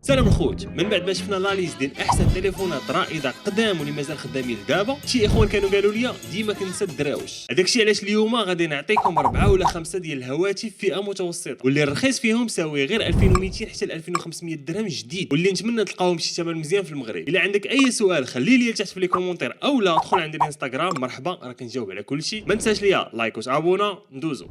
سلام الخوت. من بعد ما شفنا لا ليست ديال احسن تليفونات رائده قدام واللي مازال خدامين لدابا، شي اخوان كانوا قالوا لي ديما كنسى الدراوش. هذاك الشيء علاش اليوم غادي نعطيكم 4 ولا 5 ديال الهواتف فئه متوسطه، واللي الرخيص فيهم ساوي غير 2200 حتى ل 2500 درهم جديد، واللي نتمنى تلقاوهم بشي ثمن مزيان في المغرب. الا عندك اي سؤال خليه لي تحت في لي كومونتير او لا ادخل عندي الانستغرام، مرحبا راه كنجاوب على كل شيء. ما تنساش ليا لايك وتابونا. ندوزو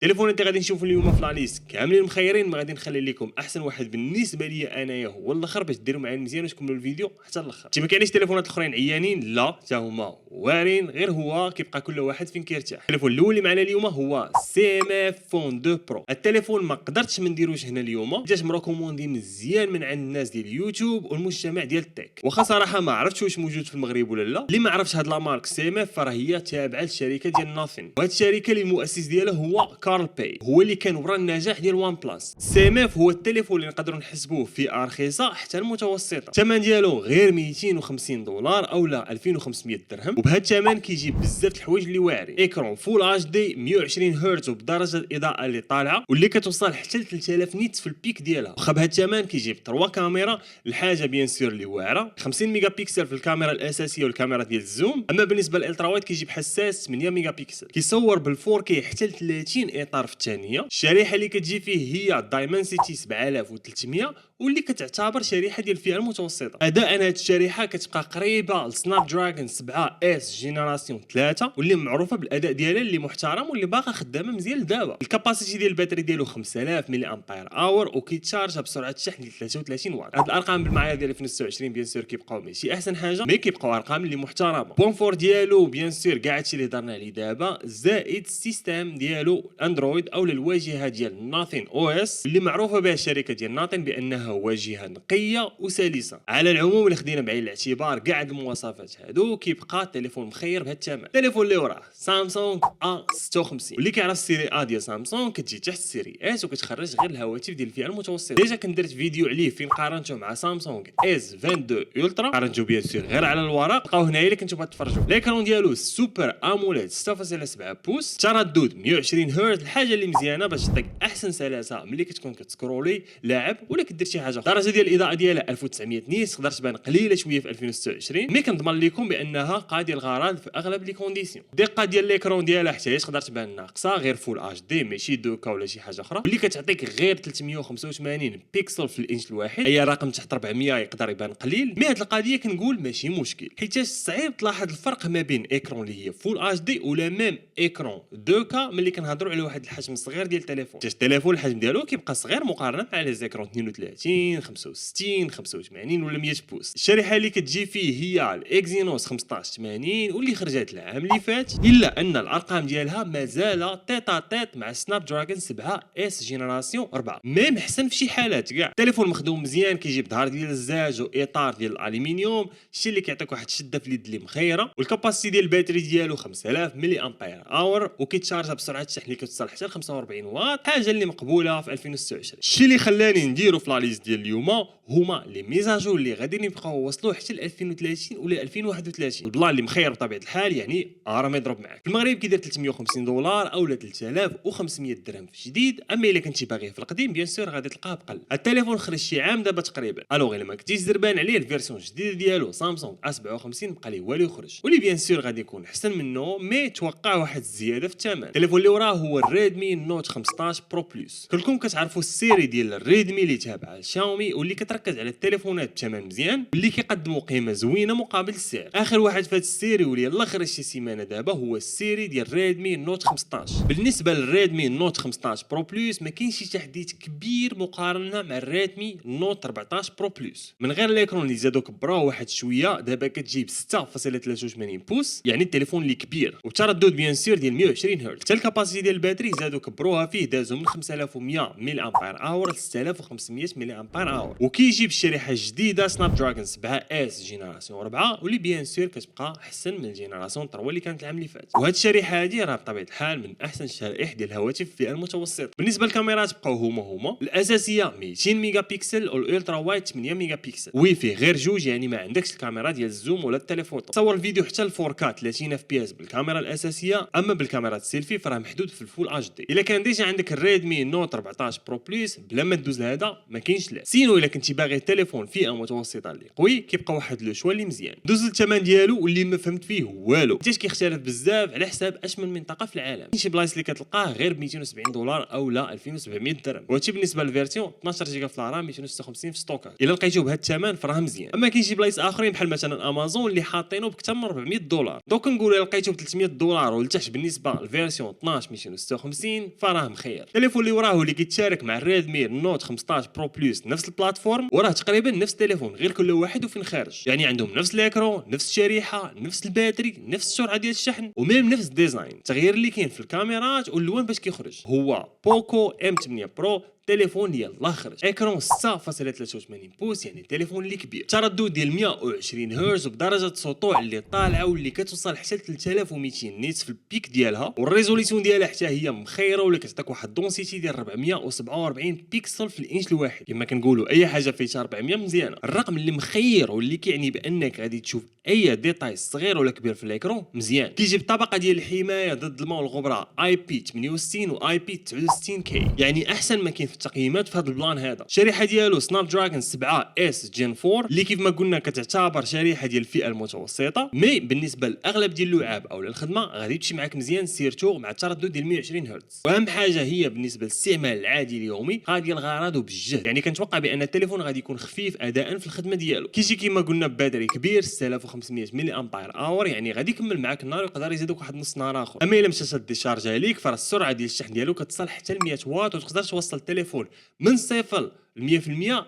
التليفونات اللي غادي نشوفوا اليوم في لا ليست كاملين مخيرين، ما غادي نخلي لكم احسن واحد بالنسبه لي انايا هو الاخر باش ديروا معايا مزيان وتكملوا الفيديو حتى الاخر. ما كاينش تليفونات الاخرين عيانين، لا حتى هما واعرين، غير هو كيبقى كل واحد فين كيرتاح. التليفون الاول اللي معنا اليوم هو سي ام اف فون 2 برو. التليفون ما قدرتش ما نديروش هنا اليوم، جات مروكوموندي مزيان من عند الناس ديال اليوتيوب والمجتمع ديال التك. واخا صراحه ما عرفتش واش موجود في المغرب ولا لا. اللي ما عرفش هاد لا مارك سي ام اف فراه هي تابعه للشركه ديال ناثين، وهاد الشركه اللي المؤسس ديالها هو كارل باي، هو اللي كان ورا النجاح ديال وان بلاس. سي ام اف هو التليفون اللي نقدروا نحسبوه فئه رخيصه حتى المتوسطه، الثمن ديالو غير 250 دولار او لا 2500 درهم، وبهذا الثمن كيجيب بزاف الحوايج اللي واعرين. ايكرون فول اتش دي 120 هرتز وبدرجه الاضاءه اللي طالعه واللي كتوصل حتى ل 3000 نيت في البيك ديالها. واخا بهذا الثمن كيجيب 3 كاميرا، الحاجه بيان سور اللي واعره 50 ميجا بكسل في الكاميرا الاساسيه والكاميرا ديال الزوم، اما بالنسبه للالترا وايد كيجيب حساس 8 ميجا بكسل، كيصور بال 4K حتى ل 30 اطار في الثانيه. الشريحه اللي كتجي فيه هي دايمنسيتي 7300 واللي كتعتبر شريحه ديال الفئه المتوسطه. اداء هذه الشريحه كتبقى قريبه لسناب دراجون 7 اس جينيراسيون 3 واللي معروفه بالاداء ديالها اللي محترم واللي باقا خدامه مزيان لدابا. الكاباسيتي ديال الباتري ديالو 5000 ملي امبير اور وكيتشارجها بسرعه الشحن ديال 33 واط. هاد الارقام بالمعايير ديال 2026 بيان سور كيبقاو ماشي احسن حاجه، مي كيبقاو ارقام اللي محترمه. بوين فور ديالو بيان سور كاع هادشي اللي درنا عليه دابا، زائد السيستم ديالو اندرويد او الواجهه ديال ناثين او اس اللي معروفه بها الشركه ديال ناثين بانها واجهه نقيه وسلسه. على العموم اللي خدينا بعين الاعتبار كاع هاد المواصفات هادو كيبقى التليفون مخير بهذا الثمن. التليفون اللي وراه سامسونج A56، واللي كيعرف السيري A ديال سامسونج كتجي تحت السيري اس وكتخرج غير الهواتف ديال الفئه المتوسطه. ديجا كنت درت فيديو عليه فين قارنته مع سامسونج S22 الترا، قارنته بيان سور غير على الورق، بقاو هنايا اللي كنتو تفرجوا. الاكرون ديالو سوبر اموليد 6.7 بوس، تردد 120 هرتز، الحاجه اللي مزيانه باش تعطيك احسن سلاسه ملي كتكون كتسكرولي لاعب ولا كدير شي حاجه. الدرجه ديال الاضاءه ديالها 1900 نيت، تقدر تبان قليله شويه في 2026، مي كنضمن لكم بانها قاديه الغرض في اغلب لي كونديسيون. الدقه ديال الاكرون ديالها حتى هي تقدر تبان ناقصه، غير فول اتش دي ماشي 2K ولا شي حاجه اخرى، واللي كتعطيك غير 385 بيكسل في الانش الواحد. اي رقم تحت 400 يقدر يبان قليل، مي هاد القضيه كنقول ماشي مشكل، حيت صعيب تلاحظ الفرق ما بين اكرون اللي هي فول اتش دي ولا ميم اكرون 2K ملي كنهضروا على واحد الحجم صغير ديال التليفون. التليفون الحجم ديالو كيبقى صغير مقارنه مع لي زيكرون 32 65 85 ولا 100 بوس. الشريحه اللي كتجي فيه هي الاكزينوس 1580 واللي خرجت العام اللي فات، الا ان الارقام ديالها مازال تيتا تيت مع سناب دراجون 7 اس جينيراسيون 4، ميم حسن في شي حالات كاع. التليفون مخدوم مزيان، كيجيب ظهر ديال الزاج واطار ديال الالومنيوم، الشيء اللي كيعطيك واحد الشده في اليد اللي مخيره. والكاباسيتي ديال الباتري ديالو 5000 ملي امبير اور وكيتشارجها بسرعه الشحن اللي كتوصل حتى ل 45 واط، حاجه اللي مقبوله في 2026. الشيء اللي خلاني نديرو في لا ليست ديال اليوم هما لي ميزاجور اللي غادي يبقاو وصلوا حتى ل 2030 ولا 2031. البلان اللي مخير بطبيعه الحال، يعني راه ما يضرب معاك. في المغرب كيدير 350 دولار او 3500 درهم في جديد، اما الا كنتي باغيه في القديم بيان سور غادي تلقاه بقل. التليفون خرج شي عام دابا تقريبا، الوغ الا ما كنتيش زربان عليه الفيرسيون الجديده ديالو سامسونج A57 بقى ليه والو يخرج، واللي بيان سور غادي يكون احسن منه، مي توقع واحد الزياده في الثمن. التليفون اللي وراه هو الريدمي نوت 15 برو بلس. كلكم كتعرفوا السيري ديال الريدمي اللي تابعه لشاومي واللي كتركز على التليفونات بثمن مزيان واللي كيقدموا قيمه زوينه مقابل السعر. اخر واحد في هذا السيري واللي يلاه خرج شي سيمانه دابا هو السيري ديال ريدمي نوت 15. بالنسبه للريدمي نوت 15 برو بلس ما كاينش شي تحديث كبير مقارنه مع الريدمي نوت 14 برو بلس، من غير الاكرون اللي زادوا كبروه واحد شويه، دابا كتجيب 6.83 بوس، يعني التليفون اللي كبير، وتردد بيان سور ديال 120 هرتز. حتى الكاباسيتي ديال الباتري زادوا كبروها فيه، دازوا من 5100 ملي امبير اور ل 6500 ملي امبير اور، وكيجيب الشريحه الجديده سناب دراجون 7 اس جينيراسيون 4 واللي بيان سور كتبقى احسن من الجينيراسيون 3 اللي كانت العام اللي فات. وهاد الشريحه هذه راه بطبيعه الحال من احسن الشرائح ديال الهواتف في الفئه المتوسطه. بالنسبه للكاميرات بقاو هما الاساسيه 200 ميجا بكسل والالترا وايد 8 ميجا بكسل، ويفي غير جوج، يعني ما عندكش الكاميرا ديال الزوم ولا التليفوتو. تصور الفيديو حتى ل 4K 30 اف بي اس بالكاميرا الاساسيه، اما بالكاميرا السيلفي فراه محدود في فول اتش دي. الا كان ديجا عندك الريدمي نوت 14 برو بلس بلا ما تدوز لهذا ما كاينش لا. سينو الا كنتي باغي تليفون فئه متوسطه اللي قوي كيبقى واحد لو شوا اللي مزيان. دوز للثمن ديالو واللي ما فهمت فيه والو، حيت كيختلف بزاف على حساب اشمل منطقه في العالم. كاين شي بلايص اللي كتلقاه غير ب $270 او لا 2700 درهم، وهادشي بالنسبه للفيرسيون 12 جيجا في الرام 256 في ستوكاج. الا لقيتو بهذا الثمن فراه مزيان. اما كاين شي بلايص اخرين بحال مثلا امازون اللي حاطينه بكثر من $400. دوك نقولوا الا لقيتو ب $300 ولتحت بالنسبه للفيرسيون 12 256 فراه مخير. التليفون اللي وراه اللي كيتشارك مع الريدمي نوت 15 برو بلس نفس البلاتفورم، وراه تقريبا نفس التليفون غير كل واحد وفين خارج. يعني عندهم نفس الاكرون، نفس الشريحه، نفس الباتري، نفس السرعه ديال الشحن، وميم نفس الديزاين. التغيير اللي كاين في الكاميرات واللون باش كيخرج هو بوكو M8 برو، تليفون ديال الله خرج. اكرون 6.83 بوس، يعني تليفون اللي كبير. تردد ديال 120 هرتز وبدرجه سطوع اللي طالعه واللي كتوصل حتى ل 3200 نيت في البيك ديالها، والريزوليسيون ديالها حتى هي مخيره واللي كتعطيك واحد الدونسيتي ديال 447 بيكسل في الانش الواحد. كما كنقولوا اي حاجه فيها 400 مزيانه. الرقم اللي مخير واللي كيعني بانك غادي تشوف اي ديتاي صغير ولا كبير في الاكرون مزيان. كيجي بطبقه ديال الحمايه ضد الماء والغبره IP68 و IP69K، يعني احسن ما كاين في التقييمات في هذا البلان هذا. الشريحه ديالو سناب دراجون 7 اس جين 4 اللي كيف ما قلنا كتعتبر شريحه ديال الفئه المتوسطه، مي بالنسبه لاغلب ديال اللعاب او الخدمه غادي تمشي معاك مزيان سيرتو مع التردد ديال 120 هرتز. واهم حاجه هي بالنسبه للاستعمال العادي اليومي قادي الغرض وبالجهد، يعني كنتوقع بان التليفون غادي يكون خفيف اداء في الخدمه ديالو. كيجي كما قلنا بباتري كبير 6500 ملي امبير اور، يعني غادي يكمل معاك النهار ويقدر يزيدك واحد نص نهار اخر. اما الا مشات الديشارج عليك فراه السرعه ديال الشحن ديالو كتصل حتى ل 100 واط وتقدر توصل التليفون من صفر 100%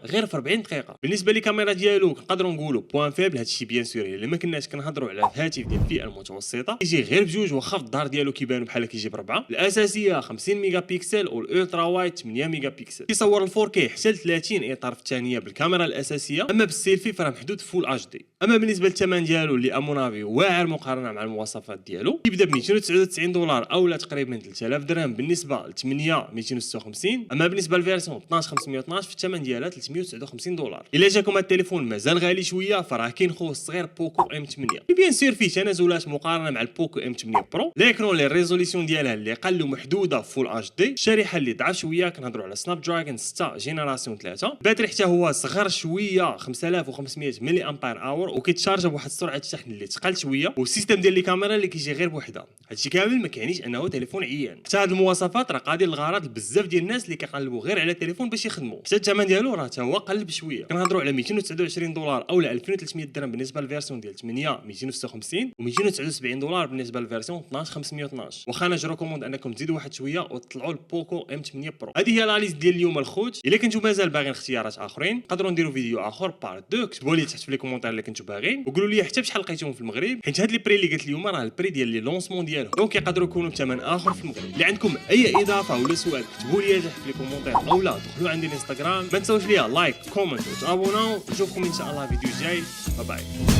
غير في 40 دقيقه. بالنسبه للكاميرا ديالو نقدروا نقولوا بوان فيبل، هادشي بيان سور الا ما كناش كنهضروا على الهاتف ديال الفئه المتوسطه يجي غير بجوج، واخا الظهر ديالو كيبانوا بحال كيجي بربعه. الاساسيه 50 ميجا بيكسل والالترا وايد 8 ميجا بيكسل، كيصور ال 4K حتى ل 30 اطار في الثانيه بالكاميرا الاساسيه، اما بالسيلفي فراه محدود فول اتش دي. اما بالنسبه للثمن ديالو اللي امونافي واعر مقارنه مع المواصفات ديالو، كيبدا ب $299 او لا تقريبا 3000 درهم بالنسبه ل 8 256. اما بالنسبه للفيرسيون 12 512 في الثمن ديالها $359. الا جاكم التليفون مازال غالي شويه فراه كاين خوه الصغير بوكو M8 بيان سير فيه تنازلات مقارنه مع البوكو M8 برو. الاكرون اللي الريزوليسيون ديالها اللي قل ومحدوده فول اتش دي، الشريحه اللي ضعف شويه كنهضروا على سناب دراجون 6 جينيراسيون 3، الباتري حتى هو صغر شويه 5500 ملي امبير اور وكيتشارج بواحد سرعه الشحن اللي تقل شويه، والسيستم ديال الكاميرا اللي كيجي غير بوحده. هادشي كامل ما كيعنيش انه تليفون عيان، حتى هاد المواصفات راه قادر للغرض بزاف ديال الناس اللي كيقلبوا غير على تليفون باش يخدموا. حتى الثمن ديالو راه تا هو قلب شويه، كنهضروا على $229 او لا 2300 درهم بالنسبه للفيرسيون ديال 8 256 و $279 بالنسبه للفيرسيون 12 512. واخا انا جو ريكوموند انكم تزيدوا واحد شويه وتطلعوا البوكو M8 برو. هذه هي لاليست ديال اليوم الخوت. الا كنتو مازال باغيين اختيارات اخرين نقدروا نديروا فيديو اخر بار 2، كتبوا لي تحت في لي كومونتير اللي كنتو باغيين وقولوا لي حتى بشحال لقيتوهم في المغرب، حيت هاد لي بري اللي قلت اليوم راه البري ديال لي لونسمون ديالهم، دونك يقدروا يكونوا بثمن اخر في المغرب. اللي عندكم اي اضافه ولا سؤال كتبوا لي تحت في لي كومونتير او لا دخلوا عندي الانستغرام. ما تنساوش ليا لايك كومنت وتابوناو. نشوفكم ان شاء الله فيديو جاي. باي باي.